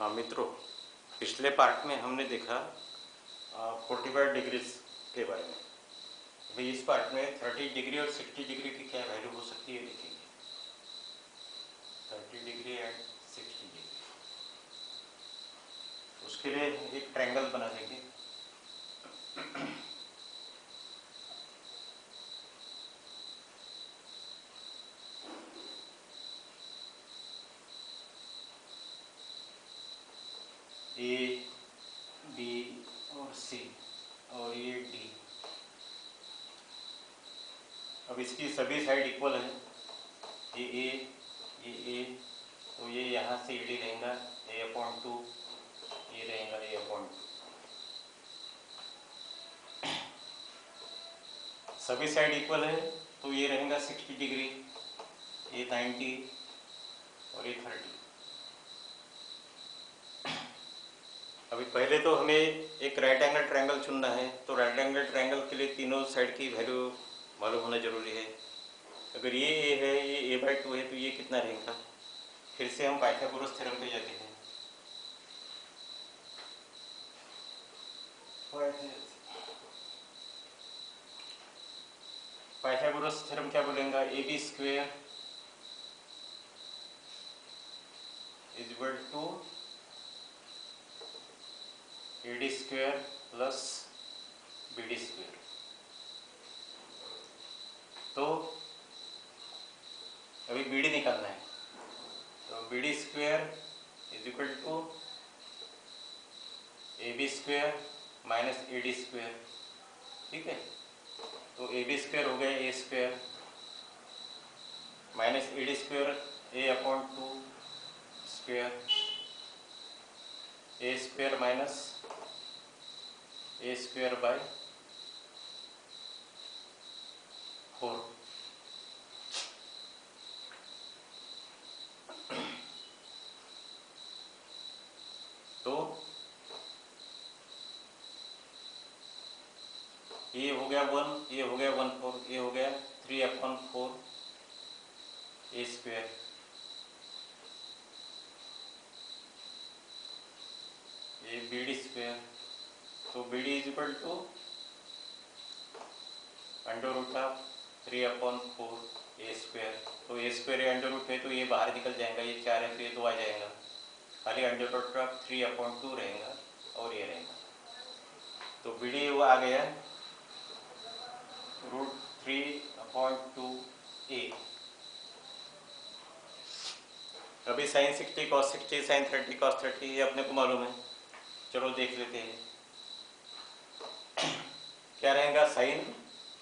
हाँ मित्रों, पिछले पार्ट में हमने देखा 45 डिग्रीज के बारे में। अभी इस पार्ट में 30 डिग्री और 60 डिग्री की क्या वैल्यू हो सकती है देखेंगे। 30 डिग्री एंड 60 डिग्री। उसके लिए एक ट्रायंगल बना देंगे। ए, बी और सी और ये डी। अब इसकी सभी साइड इक्वल है। ये तो ये यहाँ से डी रहेगा a/2, ये रहेगा a/2। सभी साइड इक्वल है तो ये रहेगा 60 डिग्री, ये 90 और ये 30। अभी पहले तो हमें एक राइट एंगल ट्रायंगल चुनना है, तो राइट एंगल ट्रायंगल के लिए तीनों साइड की वैल्यू मालूम होना जरूरी है। अगर ये ए है, ये a/2 है, तो ये कितना रहेगा। फिर से हम पाइथागोरस थ्योरम पे जाते हैं। पाइथागोरस थ्योरम क्या बोलेगा, AB² is equal to AD² plus BD²। तो अभी BD निकालना है, तो BD² is equal to AB² minus AD²। ठीक है, तो AB² हो गया A² minus AD² a/2 square, A² minus A² bye 4। तो ये हो गया 1, ये हो गया 1/4, ये हो गया 3/4 A²। ये BD², तो BD is equal to √3/4 A²। तो A² अंडर रूट है तो ये बाहर निकल जाएगा, ये 4 है तो ये 2 आ जाएगा, खाली √3/2 रहेगा और ये रहेगा। तो BD वो आ गया √3/2A। अभी sin 60 cos 60 sin 30 cos 30 ये अपने को मालूम है। चलो देख लेते हैं क्या रहेगा। साइन,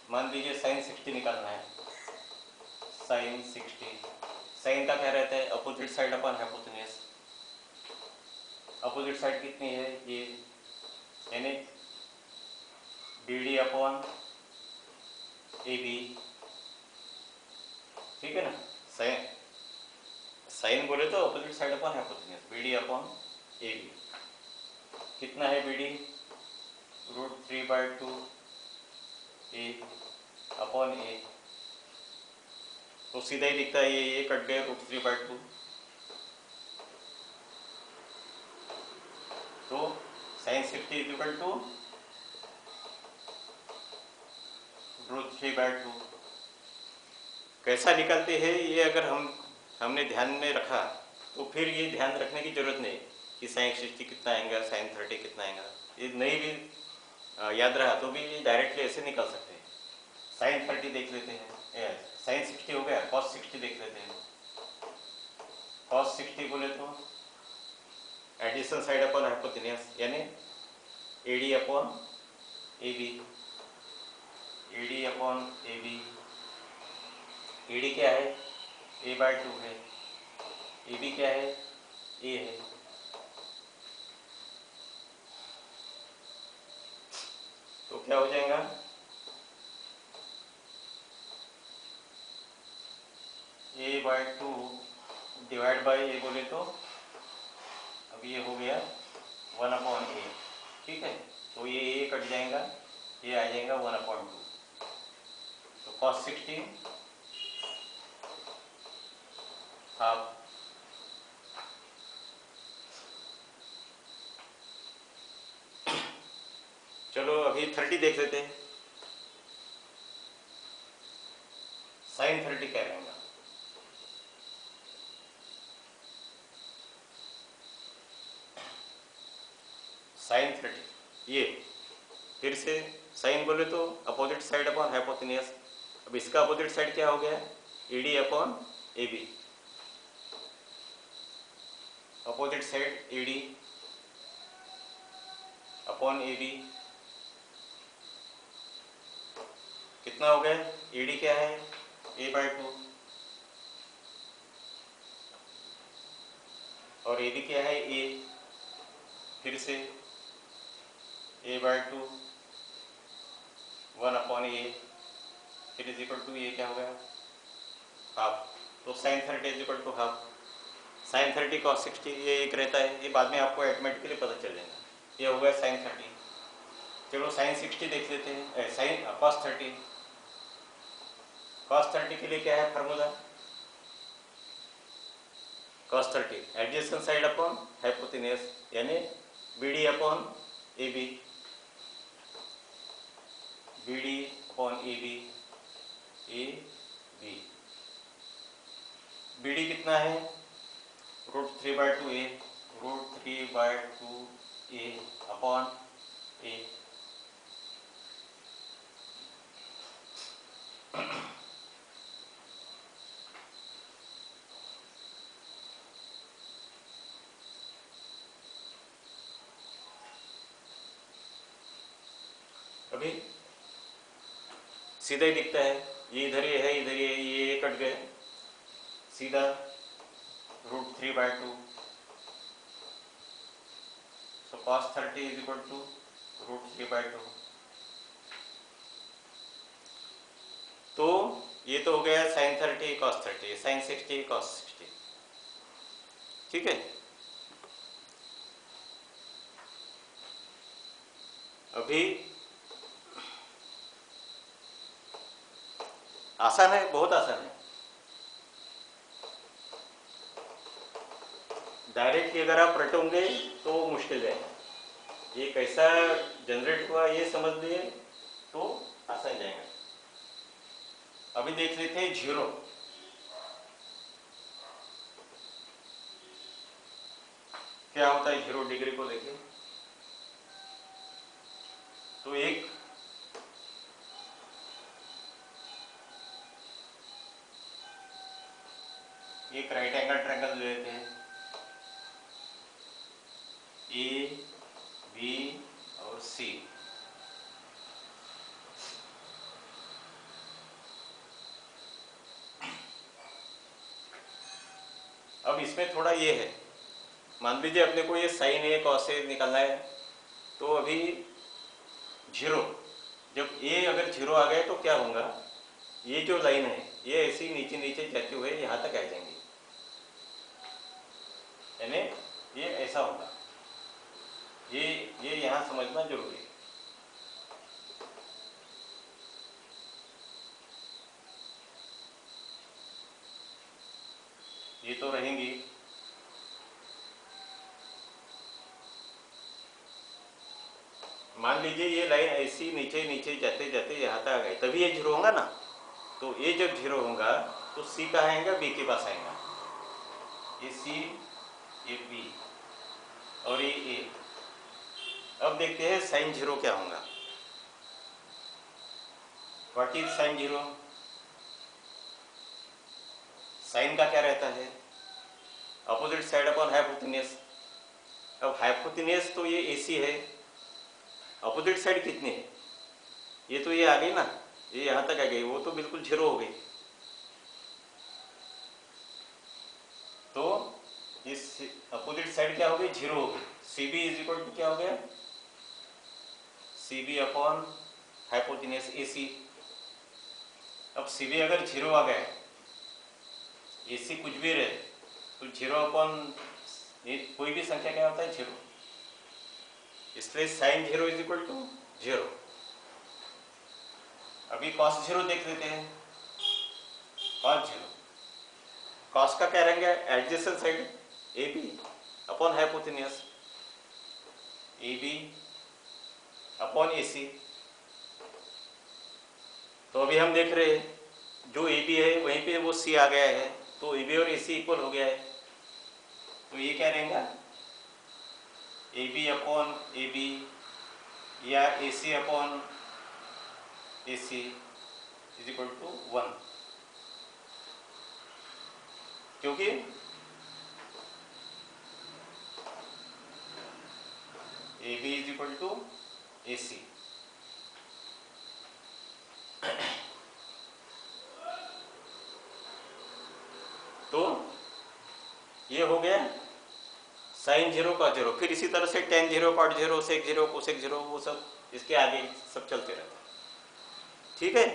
मान लीजिए sin 60 निकालना है। sin 60, साइन का क्या रहता है, अपोजिट साइड अपन हाइपोटेन्यूज। अपोजिट साइड कितनी है, ये यानी BD/AB। ठीक है ना, साइन बोले तो अपोजिट साइड अपन हाइपोटेन्यूज, BD/AB। कितना है BD, √3/2A/A। तो सीधा ही दिखता है, ये कट गया √3/2। तो sin 60 इज इक्वल टू √3/2। कैसा निकलते हैं ये, अगर हमने ध्यान में रखा तो फिर ये ध्यान रखने की जरूरत नहीं कि sin 60 कितना आएगा, sin 30 कितना आएगा। ये नहीं भी याद रहा तो भी ये डायरेक्टली ऐसे निकल सकते हैं। sin 30 देख लेते हैं, sin 60 हो गया, cos 60 देख लेते हैं। cos 60 बोले तो एडिशन साइड अपन हाइपोटेन्यूज यानी AD/AB। AD/AB, AD क्या है, A/2 है, AB क्या है, A है। तो क्या हो जाएगा, A/2 डिवाइड बाय A बोले तो अब ये हो गया 1/A। ठीक है, तो ये A कट जाएगा, ये आ जाएगा 1/2। तो cos 60 हाफ अभी 30 देख लेते हैं। साइन 30 क्या रहेगा? साइन 30 ये फिर से साइन बोले तो अपोजिट साइड अपॉन हाइपोटेनियस। अब इसका अपोजिट साइड क्या हो गया? AD upon AB। Opposite side AD upon AB कितना हो गया? AD क्या है? A/2 और AB क्या है? A। फिर से A/2 1 अपॉन A फिर इज इक्वल टू ये क्या हो गया? हाफ। तो sine 30 is equal to half. Sine 30 cos 60 ये एक रहता है, ये बाद में आपको ऑटोमेटिकली पता चल जाएगा। ये हो गया साइन 30। चलो साइन 60 देख लेते हैं। Sign cos 30। cos 30 के लिए क्या है formula? cos 30 adjacent side upon hypotenuse यानी BD upon AB। BD upon AB AB। BD कितना है? √3/2 A √3/2 A अपॉन A। अभी सीधा ही दिखता है, ये इधर ही है, इधर ही है, ये कट गए सीधा √3/2। सो cos 30 इज इक्वल टू √3/2। तो ये तो हो गया sin 30 cos 30, sin 60 cos 60। ठीक है। अभी आसान है, बहुत आसान है। डायरेक्ट अगर आप रटोगे तो मुश्किल है। ये कैसा जनरेट हुआ ये समझ लिए तो आसान जाएगा। अभी देख लेते हैं 0। क्या होता है 0 डिग्री को देखिए तो एक राइट एंगल ट्रायंगल ले लेते हैं, A B और C। अब इसमें थोड़ा ये है, मान लीजिए अपने को ये साइन A cos A निकालना है। तो अभी 0, जब A अगर 0 आ गए तो क्या होगा? ये जो लाइन है ये ऐसी नीचे नीचे जाते हुए यहाँ तक आ जाएंगे, यानी ये ऐसा होगा। ये यहाँ समझना जरूरी है। ये तो रहेंगी, मान लीजिए ये लाइन ऐसी नीचे नीचे जाते जाते यहाँ तक आ गई, तभी ये 0 होगा ना। तो ये जब 0 होगा तो C कहाँ आएगा? B के पास आएगा। ये C, ये B और ये A। अब देखते हैं साइन 0 क्या होगा। What is sine 0? साइन का क्या रहता है? Opposite side upon hypotenuse. अब हाइपोटेनियस तो ये AC है, अपोजिट साइड कितनी है? ये तो ये आ गई ना, ये यहाँ तक आ गई, वो तो बिल्कुल 0 हो गई। तो इस अपोजिट साइड क्या हो गई? 0 हो गई। CB इज इक्वल टू क्या हो गया? CB upon hypotenuse AC। अब CB अगर 0 आ गया, AC कुछ भी रहे तो 0 अपॉन कोई भी संख्या क्या होता है? 0। इसलिए साइन 0 इज इक्वल टू 0। अभी cos 0 देख लेते हैं। cos 0, cos का क्या रहेंगे? Adjacent side AB upon hypotenuse. AB upon A C. तो अभी हम देख रहे हैं जो ए बी है वहीं पे वो सी आ गया है, तो ए बी और ए सी इक्वल हो गया है। तो ये क्या रहेगा, A B upon A B या A C upon A C is equal to 1, क्योंकि A B is equal to A C. तो ये हो गया साइन 0 का 0। फिर इसी तरह से tan 0 cot 0 sec 0 cosec 0 वो सब इसके आगे सब चलते रहता है। ठीक है,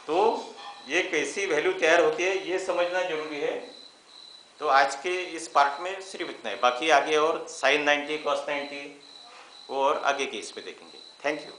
तो ये कैसी वैल्यू तैयार होती है ये समझना जरूरी है। तो आज के इस पार्ट में सिर्फ इतना है, बाकी आगे और sin 90 cos 90 वो और आगे के इसमें देखेंगे। Thank you.